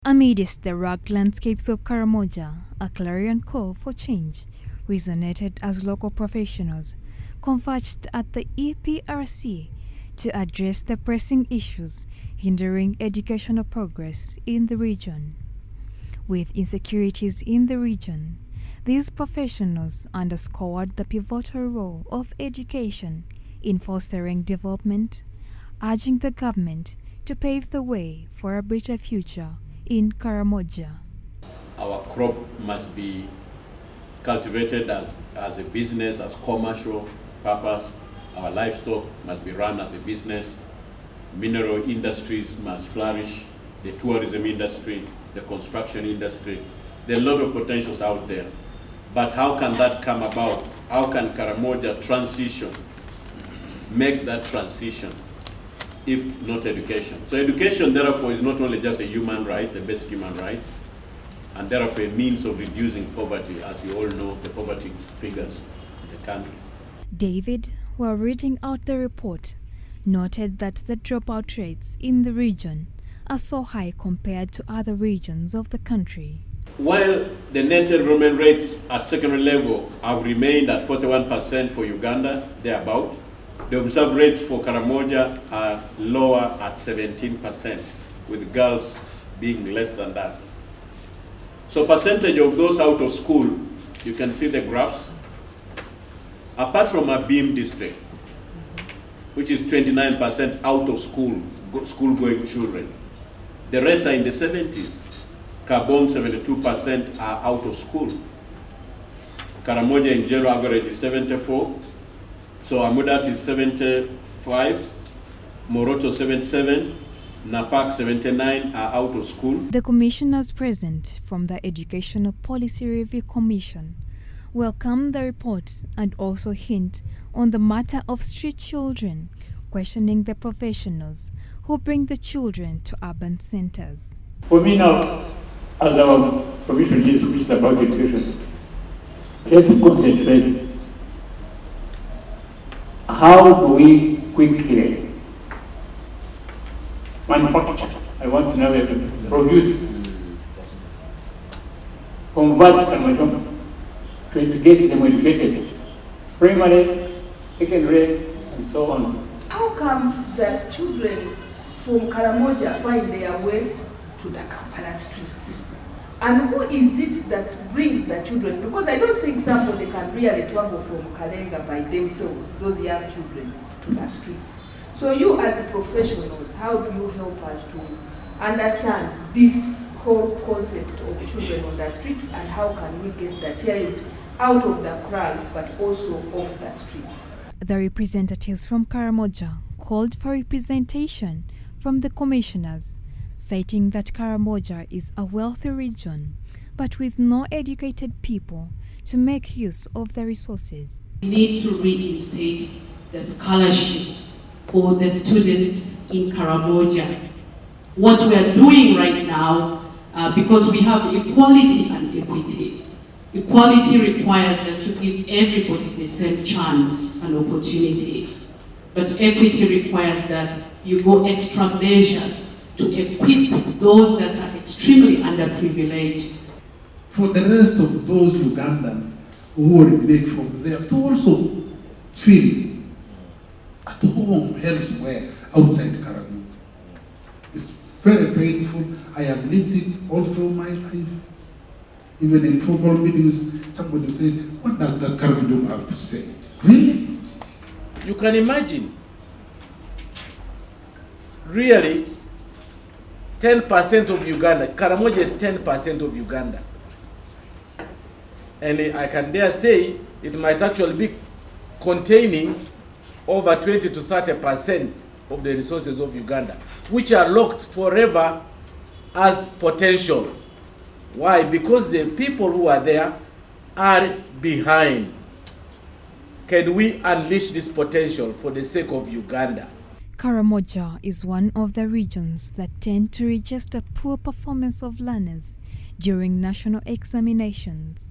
Amidst the rugged landscapes of Karamoja, a clarion call for change resonated as local professionals converged at the EPRC to address the pressing issues hindering educational progress in the region. With insecurities in the region, these professionals underscored the pivotal role of education in fostering development, urging the government to pave the way for a better future in Karamoja. Our crop must be cultivated as a business, as commercial purpose. Our livestock must be run as a business. Mineral industries must flourish. The tourism industry, the construction industry. There are a lot of potentials out there. But how can that come about? How can Karamoja transition, make that transition, if not education? So education, therefore, is not only just a human right, a basic human right, and therefore a means of reducing poverty, as you all know, the poverty figures in the country. David, while reading out the report, noted that the dropout rates in the region are so high compared to other regions of the country. While the net enrollment rates at secondary level have remained at 41% for Uganda, thereabout, the observed rates for Karamoja are lower at 17%, with girls being less than that. So percentage of those out of school, you can see the graphs. Apart from a beam district, which is 29% out of school-going children, the rest are in the 70s. Kabong, 72% are out of school. Karamoja in general average is 74. So Amudat is 75. Moroto 77. Napak 79 are out of school. The commissioners present from the Educational Policy Review Commission welcome the report and also hint on the matter of street children, questioning the professionals who bring the children to urban centers. For me now, as our commission is about education, let's concentrate. How do we quickly manufacture? I want to know, produce, convert them to get them educated, primary, secondary, and so on. How come that children from Karamoja find their way to the Kampala streets? And who is it that brings the children? Because I don't think somebody can really travel from Kalenga by themselves, those young children, to the streets. So you as a professionals, how do you help us to understand this whole concept of children on the streets, and how can we get the child out of the crowd but also off the street? The representatives from Karamoja called for representation from the commissioners, citing that Karamoja is a wealthy region, but with no educated people to make use of the resources. We need to reinstate the scholarships for the students in Karamoja. What we are doing right now, because we have equality and equity. Equality requires that you give everybody the same chance and opportunity. But equity requires that you go extra measures to equip those that are extremely underprivileged. For the rest of those Ugandans who originate from there to also feel at home elsewhere outside Karamoja. It's very painful. I have lived it all through my life. Even in football meetings, somebody says, what does that Karamoja have to say? Really? You can imagine, really, 10% of Uganda, Karamoja is 10% of Uganda. And I can dare say it might actually be containing over 20 to 30% of the resources of Uganda, which are locked forever as potential. Why? Because the people who are there are behind. Can we unleash this potential for the sake of Uganda? Karamoja is one of the regions that tend to register poor performance of learners during national examinations.